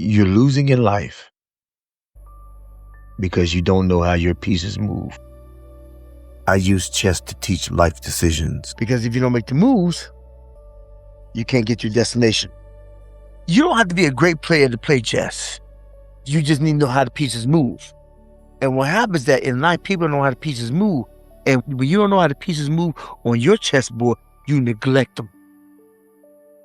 You're losing in life because you don't know how your pieces move. I use chess to teach life decisions. Because if you don't make the moves, you can't get your destination. You don't have to be a great player to play chess. You just need to know how the pieces move. And what happens is that in life, people don't know how the pieces move. And when you don't know how the pieces move on your chessboard, you neglect them.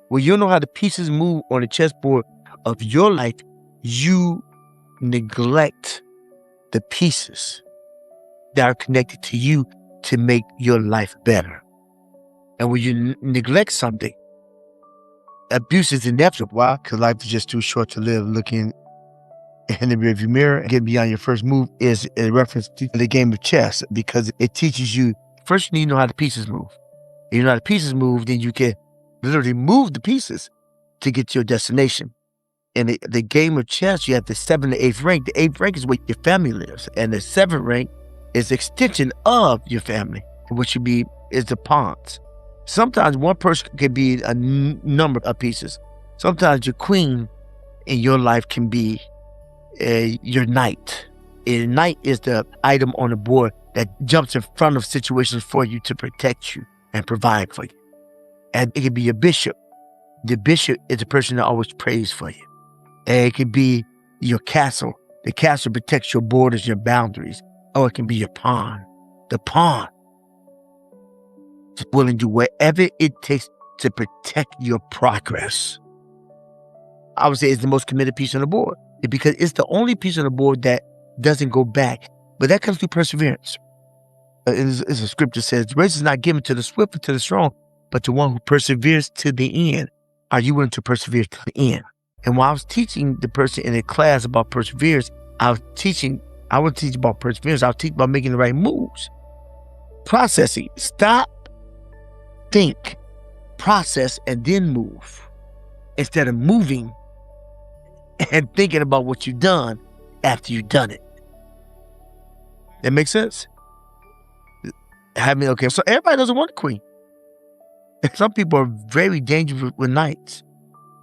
When you don't know how the pieces move on the chessboard of your life, you neglect the pieces that are connected to you to make your life better. And when you neglect something, abuse is inevitable. Why? Because life is just too short to live looking in the rearview mirror. Getting beyond your first move is a reference to the game of chess, because it teaches you, first you need to know how the pieces move. If you know how the pieces move, then you can literally move the pieces to get to your destination. In the game of chess, you have the 7th to 8th rank. The 8th rank is where your family lives. And the 7th rank is the extension of your family, which is the pawns. Sometimes one person can be a number of pieces. Sometimes your queen in your life can be your knight. A knight is the item on the board that jumps in front of situations for you to protect you and provide for you. And it can be your bishop. The bishop is the person that always prays for you. And it could be your castle. The castle protects your borders, your boundaries. Or it can be your pawn. The pawn is willing to do whatever it takes to protect your progress. I would say it's the most committed piece on the board, because it's the only piece on the board that doesn't go back. But that comes through perseverance. It's a scripture says, the race is not given to the swift or to the strong, but to one who perseveres to the end. Are you willing to persevere to the end? And while I was teaching the person in a class about perseverance, I would teach about perseverance. I would teach about making the right moves. Processing. Stop, think, process, and then move. Instead of moving and thinking about what you've done after you've done it. That makes sense? Okay, so everybody doesn't want a queen. Some people are very dangerous with knights,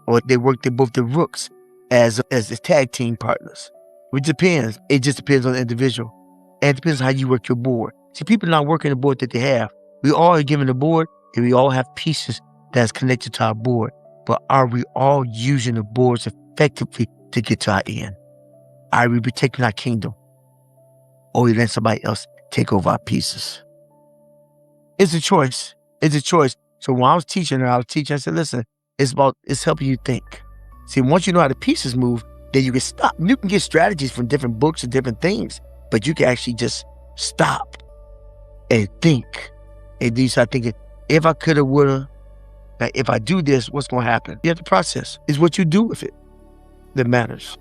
or they work both the rooks as tag team partners. It depends. It just depends on the individual. And it depends on how you work your board. See, people are not working the board that they have. We all are given a board, and we all have pieces that's connected to our board. But are we all using the boards effectively to get to our end? Are we protecting our kingdom? Or we let somebody else take over our pieces? It's a choice. It's a choice. So when I was teaching her, I said, listen, it's helping you think. See, once you know how the pieces move, then you can stop. You can get strategies from different books and different things, but you can actually just stop and think. And then you start thinking, if I coulda, woulda, like if I do this, what's going to happen? You have to process. It's what you do with it that matters.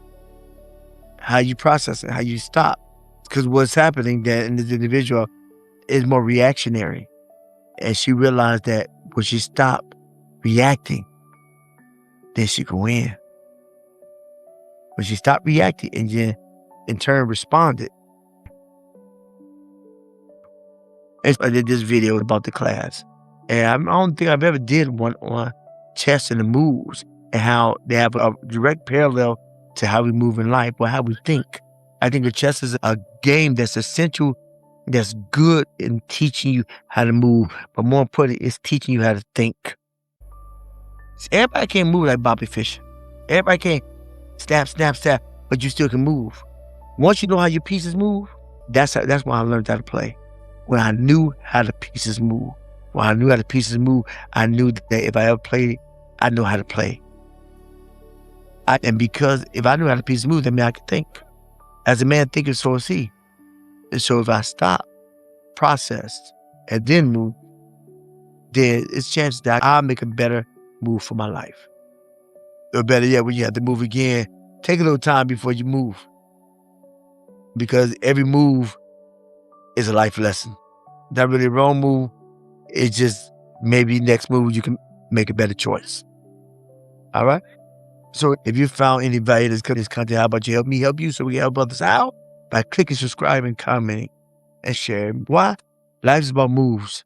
How you process it, how you stop. Because what's happening that in this individual is more reactionary. And she realized that when she stopped reacting, then she could win. When she stopped reacting and then in turn responded. And I did this video about the class. And I don't think I've ever did one on chess and the moves and how they have a direct parallel to how we move in life or how we think. I think the chess is a game that's essential, that's good in teaching you how to move, but more importantly, it's teaching you how to think. See, everybody can't move like Bobby Fischer. Everybody can't snap, snap, snap, but you still can move. Once you know how your pieces move, that's when I learned how to play. When I knew how the pieces move. When I knew how the pieces move, I knew that if I ever played it, I know how to play. And because if I knew how the pieces move, that means I could think. As a man thinketh, so is he. And so if I stop, process, and then move, then it's chances that I'll make a better move for my life. Or better yet, when you have to move again, take a little time before you move. Because every move is a life lesson. Not really a wrong move. It's just maybe next move you can make a better choice. All right? So if you found any value in this content, how about you help me help you so we can help others out by clicking subscribe and commenting and sharing. Why? Life is about moves.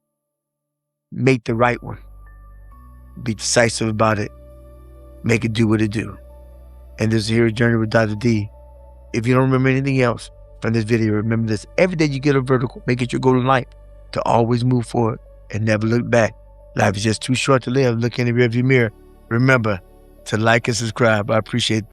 Make the right one. Be decisive about it. Make it do what it do. And this is Hero's Journey with Dr. D. If you don't remember anything else from this video, remember this. Every day you get a vertical, make it your goal in life to always move forward and never look back. Life is just too short to live. Look in the rearview mirror. Remember to like and subscribe. I appreciate it.